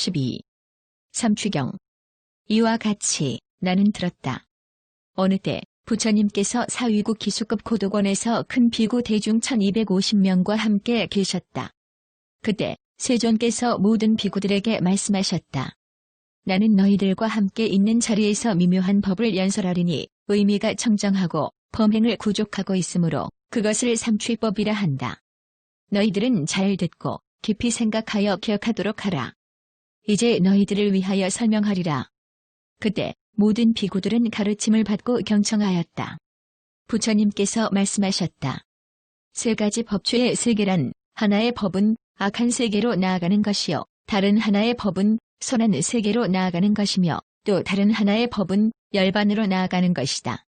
12. 삼추경. 이와 같이 나는 들었다. 어느 때 부처님께서 사위국 기수급 고독원에서 큰 비구 대중 1250명과 함께 계셨다. 그때 세존께서 모든 비구들에게 말씀하셨다. 나는 너희들과 함께 있는 자리에서 미묘한 법을 연설하리니 의미가 청정하고 범행을 구족하고 있으므로 그것을 삼취법이라 한다. 너희들은 잘 듣고 깊이 생각하여 기억하도록 하라. 이제 너희들을 위하여 설명하리라. 그때 모든 비구들은 가르침을 받고 경청하였다. 부처님께서 말씀하셨다. 세 가지 법초의 세계란 하나의 법은 악한 세계로 나아가는 것이요, 다른 하나의 법은 선한 세계로 나아가는 것이며 또 다른 하나의 법은 열반으로 나아가는 것이다.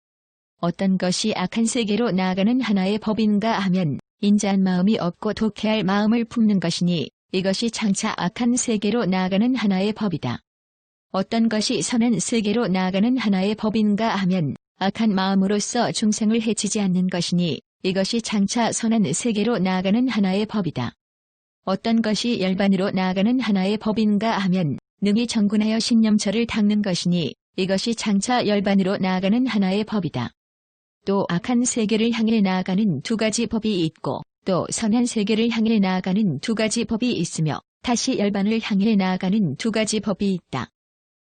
어떤 것이 악한 세계로 나아가는 하나의 법인가 하면 인자한 마음이 없고 독해할 마음을 품는 것이니 이것이 장차 악한 세계로 나아가는 하나의 법이다. 어떤 것이 선한 세계로 나아가는 하나의 법인가 하면 악한 마음으로서 중생을 해치지 않는 것이니 이것이 장차 선한 세계로 나아가는 하나의 법이다. 어떤 것이 열반으로 나아가는 하나의 법인가 하면 능히 정군하여 신념처를 닦는 것이니 이것이 장차 열반으로 나아가는 하나의 법이다. 또 악한 세계를 향해 나아가는 두 가지 법이 있고 또 선한 세계를 향해 나아가는 두 가지 법이 있으며 다시 열반을 향해 나아가는 두 가지 법이 있다.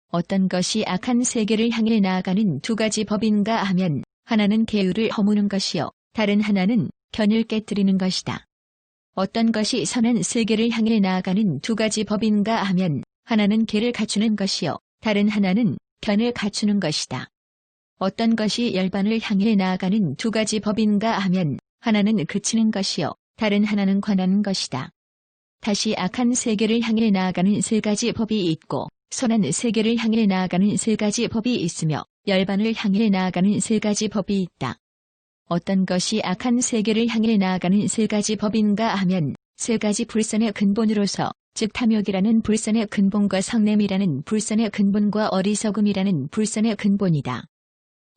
어떤 것이 악한 세계를 향해 나아가는 두 가지 법인가 하면 하나는 계율을 허무는 것이요, 다른 하나는 견을 깨뜨리는 것이다. 어떤 것이 선한 세계를 향해 나아가는 두 가지 법인가 하면 하나는 계를 갖추는 것이요, 다른 하나는 견을 갖추는 것이다. 어떤 것이 열반을 향해 나아가는 두 가지 법인가 하면 하나는 그치는 것이요, 다른 하나는 관하는 것이다. 다시 악한 세계를 향해 나아가는 세 가지 법이 있고 선한 세계를 향해 나아가는 세 가지 법이 있으며 열반을 향해 나아가는 세 가지 법이 있다. 어떤 것이 악한 세계를 향해 나아가는 세 가지 법인가 하면 세 가지 불선의 근본으로서 즉 탐욕이라는 불선의 근본과 성냄이라는 불선의 근본과 어리석음이라는 불선의 근본이다.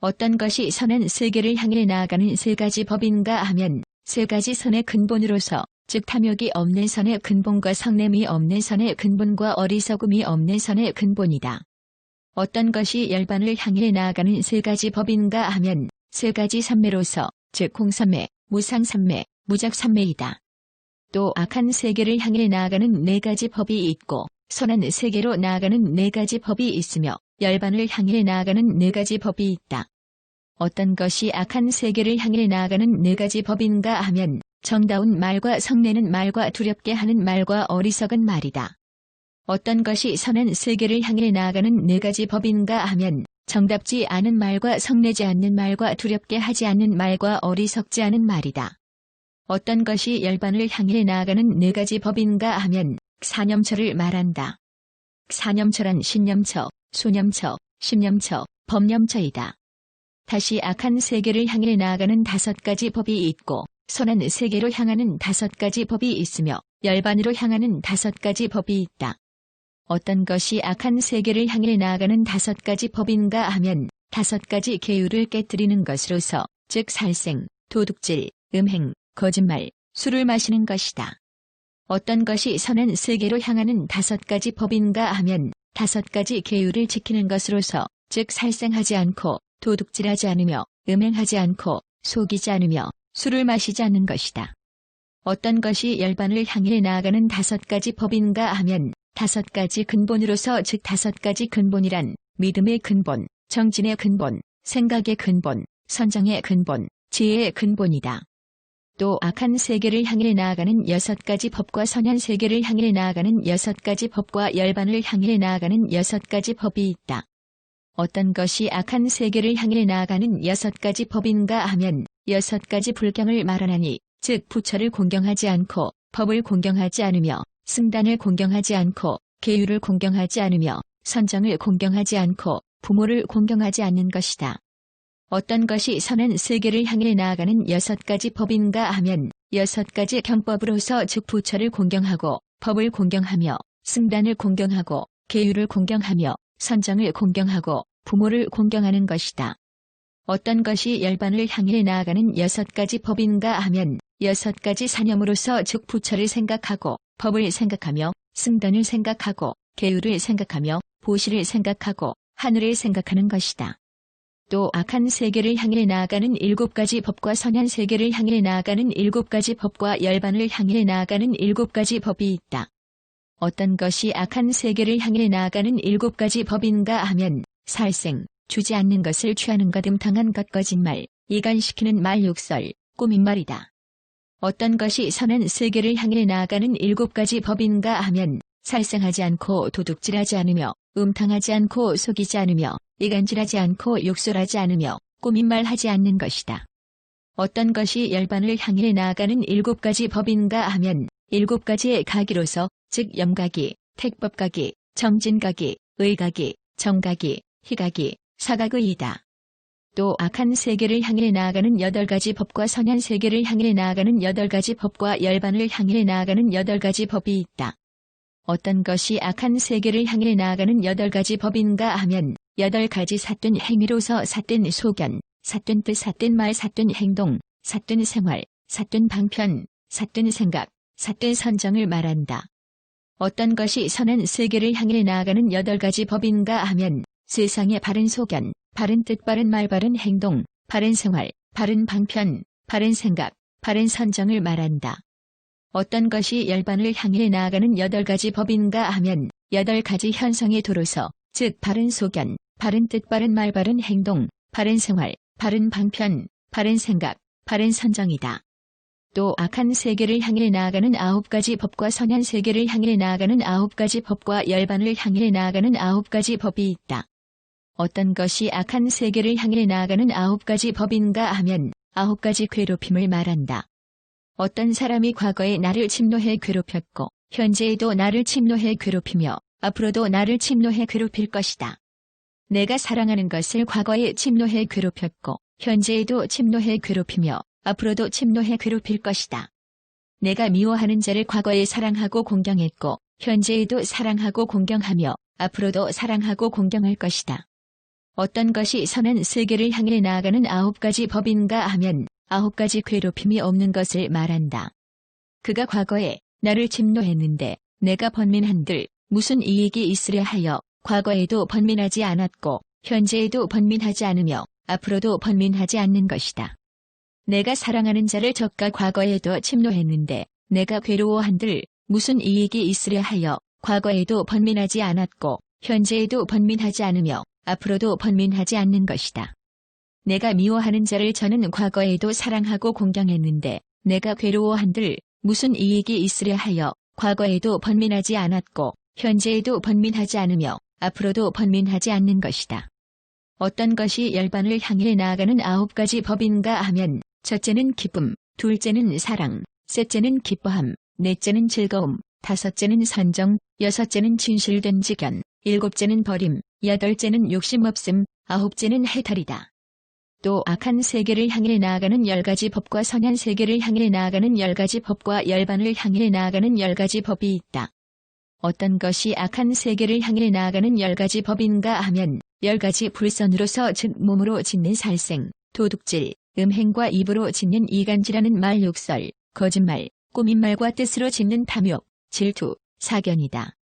어떤 것이 선한 세계를 향해 나아가는 세 가지 법인가 하면 세 가지 선의 근본으로서 즉 탐욕이 없는 선의 근본과 성냄이 없는 선의 근본과 어리석음이 없는 선의 근본이다. 어떤 것이 열반을 향해 나아가는 세 가지 법인가 하면 세 가지 삼매로서 즉 공삼매, 무상삼매, 무작삼매이다. 또 악한 세계를 향해 나아가는 네 가지 법이 있고 선한 세계로 나아가는 네 가지 법이 있으며 열반을 향해 나아가는 네 가지 법이 있다. 어떤 것이 악한 세계를 향해 나아가는 네 가지 법인가 하면 정다운 말과 성내는 말과 두렵게 하는 말과 어리석은 말이다. 어떤 것이 선한 세계를 향해 나아가는 네 가지 법인가 하면 정답지 않은 말과 성내지 않는 말과 두렵게 하지 않는 말과 어리석지 않은 말이다. 어떤 것이 열반을 향해 나아가는 네 가지 법인가 하면 사념처를 말한다. 사념처란 신념처, 수념처, 심념처, 법념처이다. 다시 악한 세계를 향해 나아가는 다섯 가지 법이 있고 선한 세계로 향하는 다섯 가지 법이 있으며 열반으로 향하는 다섯 가지 법이 있다. 어떤 것이 악한 세계를 향해 나아가는 다섯 가지 법인가 하면 다섯 가지 계율을 깨뜨리는 것으로서 즉 살생, 도둑질, 음행, 거짓말, 술을 마시는 것이다. 어떤 것이 선한 세계로 향하는 다섯 가지 법인가 하면 다섯 가지 계율을 지키는 것으로서 즉 살생하지 않고 도둑질하지 않으며 음행하지 않고 속이지 않으며 술을 마시지 않는 것이다. 어떤 것이 열반을 향해 나아가는 다섯 가지 법인가 하면 다섯 가지 근본으로서 즉 다섯 가지 근본이란 믿음의 근본, 정진의 근본, 생각의 근본, 선정의 근본, 지혜의 근본이다. 또 악한 세계를 향해 나아가는 여섯 가지 법과 선한 세계를 향해 나아가는 여섯 가지 법과 열반을 향해 나아가는 여섯 가지 법이 있다. 어떤 것이 악한 세계를 향해 나아가는 여섯 가지 법인가 하면 여섯 가지 불경을 말하나니 즉 부처를 공경하지 않고 법을 공경하지 않으며 승단을 공경하지 않고 계율을 공경하지 않으며 선정을 공경하지 않고 부모를 공경하지 않는 것이다. 어떤 것이 선한 세계를 향해 나아가는 여섯 가지 법인가 하면 여섯 가지 경법으로서 즉 부처를 공경하고 법을 공경하며 승단을 공경하고 계율을 공경하며 선정을 공경하고 부모를 공경하는 것이다. 어떤 것이 열반을 향해 나아가는 여섯 가지 법인가 하면 여섯 가지 사념으로서 즉 부처를 생각하고 법을 생각하며 승단을 생각하고 계율을 생각하며 보시를 생각하고 하늘을 생각하는 것이다. 또 악한 세계를 향해 나아가는 7가지 법과 선한 세계를 향해 나아가는 7가지 법과 열반을 향해 나아가는 7가지 법이 있다. 어떤 것이 악한 세계를 향해 나아가는 7가지 법인가 하면 살생, 주지 않는 것을 취하는 것, 음탕한 것, 거짓말, 이간시키는 말, 욕설, 꾸민말이다. 어떤 것이 선한 세계를 향해 나아가는 7가지 법인가 하면 살생하지 않고 도둑질하지 않으며 음탕하지 않고 속이지 않으며 이간질하지 않고 욕설하지 않으며 꾸민말하지 않는 것이다. 어떤 것이 열반을 향해 나아가는 7가지 법인가 하면 7가지의 가기로서 즉 염가기, 택법가기, 정진가기, 의가기, 정가기, 희가기, 사가기이다. 또 악한 세계를 향해 나아가는 8가지 법과 선한 세계를 향해 나아가는 8가지 법과 열반을 향해 나아가는 8가지 법이 있다. 어떤 것이 악한 세계를 향해 나아가는 8가지 법인가 하면 8가지 삿된 행위로서 삿된 소견, 삿된 뜻, 삿된 말, 삿된 행동, 삿된 생활, 삿된 방편, 삿된 생각, 삿된 선정을 말한다. 어떤 것이 선한 세계를 향해 나아가는 8가지 법인가 하면 세상의 바른 소견, 바른 뜻, 바른 말, 바른 행동, 바른 생활, 바른 방편, 바른 생각, 바른 선정을 말한다. 어떤 것이 열반을 향해 나아가는 8가지 법인가 하면 8가지 현성의 도로서 즉 바른 소견, 바른 뜻, 바른 말, 바른 행동, 바른 생활, 바른 방편, 바른 생각, 바른 선정이다. 또 악한 세계를 향해 나아가는 9가지 법과 선한 세계를 향해 나아가는 9가지 법과 열반을 향해 나아가는 9가지 법이 있다. 어떤 것이 악한 세계를 향해 나아가는 9가지 법인가 하면 9가지 괴롭힘을 말한다. 어떤 사람이 과거에 나를 침노해 괴롭혔고 현재에도 나를 침노해 괴롭히며 앞으로도 나를 침노해 괴롭힐 것이다. 내가 사랑하는 것을 과거에 침노해 괴롭혔고 현재에도 침노해 괴롭히며 앞으로도 침노해 괴롭힐 것이다. 내가 미워하는 자를 과거에 사랑하고 공경했고 현재에도 사랑하고 공경하며 앞으로도 사랑하고 공경할 것이다. 어떤 것이 선한 세계를 향해 나아가는 9가지 법인가 하면 9가지 괴롭힘이 없는 것을 말한다. 그가 과거에 나를 침노했는데 내가 번민한들 무슨 이익이 있으려 하여 과거에도 번민하지 않았고 현재에도 번민하지 않으며 앞으로도 번민하지 않는 것이다. 내가 사랑하는 자를 저가 과거에도 침노했는데 내가 괴로워한들 무슨 이익이 있으려 하여 과거에도 번민하지 않았고 현재에도 번민하지 않으며 앞으로도 번민하지 않는 것이다. 내가 미워하는 자를 저는 과거에도 사랑하고 공경했는데 내가 괴로워한들 무슨 이익이 있으려 하여 과거에도 번민하지 않았고 현재에도 번민하지 않으며 앞으로도 번민하지 않는 것이다. 어떤 것이 열반을 향해 나아가는 9가지 법인가 하면 첫째는 기쁨, 둘째는 사랑, 셋째는 기뻐함, 넷째는 즐거움, 다섯째는 선정, 여섯째는 진실된 지견, 일곱째는 버림, 여덟째는 욕심 없음, 아홉째는 해탈이다. 또 악한 세계를 향해 나아가는 10가지 법과 선한 세계를 향해 나아가는 10가지 법과 열반을 향해 나아가는 10가지 법이 있다. 어떤 것이 악한 세계를 향해 나아가는 10가지 법인가 하면 10가지 불선으로서 즉 몸으로 짓는 살생, 도둑질, 음행과 입으로 짓는 이간질하는 말, 욕설, 거짓말, 꾸민말과 뜻으로 짓는 탐욕, 질투, 사견이다.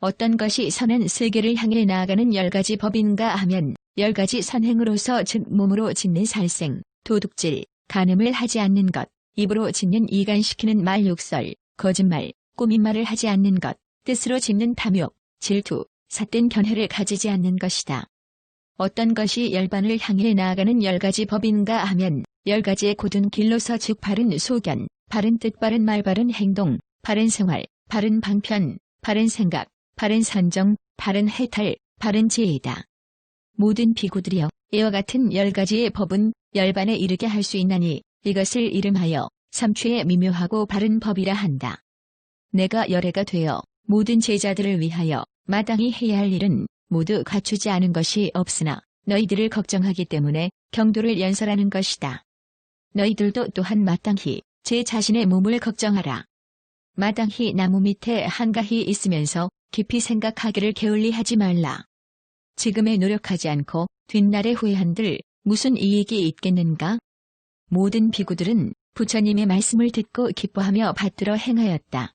어떤 것이 선한 세계를 향해 나아가는 10가지 법인가 하면 10가지 선행으로서 즉 몸으로 짓는 살생, 도둑질, 간음을 하지 않는 것, 입으로 짓는 이간시키는 말, 욕설, 거짓말, 꾸민말을 하지 않는 것, 뜻으로 짓는 탐욕, 질투, 삿된 견해를 가지지 않는 것이다. 어떤 것이 열반을 향해 나아가는 10가지 법인가 하면 10가지의 곧은 길로서 즉 바른 소견, 바른 뜻, 바른 말, 바른 행동, 바른 생활, 바른 방편, 바른 생각, 바른 선정, 바른 해탈, 바른 지혜이다. 모든 비구들이여 이와 같은 10가지의 법은 열반에 이르게 할 수 있나니 이것을 이름하여 삼취의 미묘하고 바른 법이라 한다. 내가 열애가 되어 모든 제자들을 위하여 마땅히 해야 할 일은 모두 갖추지 않은 것이 없으나 너희들을 걱정하기 때문에 경도를 연설하는 것이다. 너희들도 또한 마땅히 제 자신의 몸을 걱정하라. 마땅히 나무 밑에 한가히 있으면서 깊이 생각하기를 게을리하지 말라. 지금에 노력하지 않고 뒷날에 후회한들 무슨 이익이 있겠는가? 모든 비구들은 부처님의 말씀을 듣고 기뻐하며 받들어 행하였다.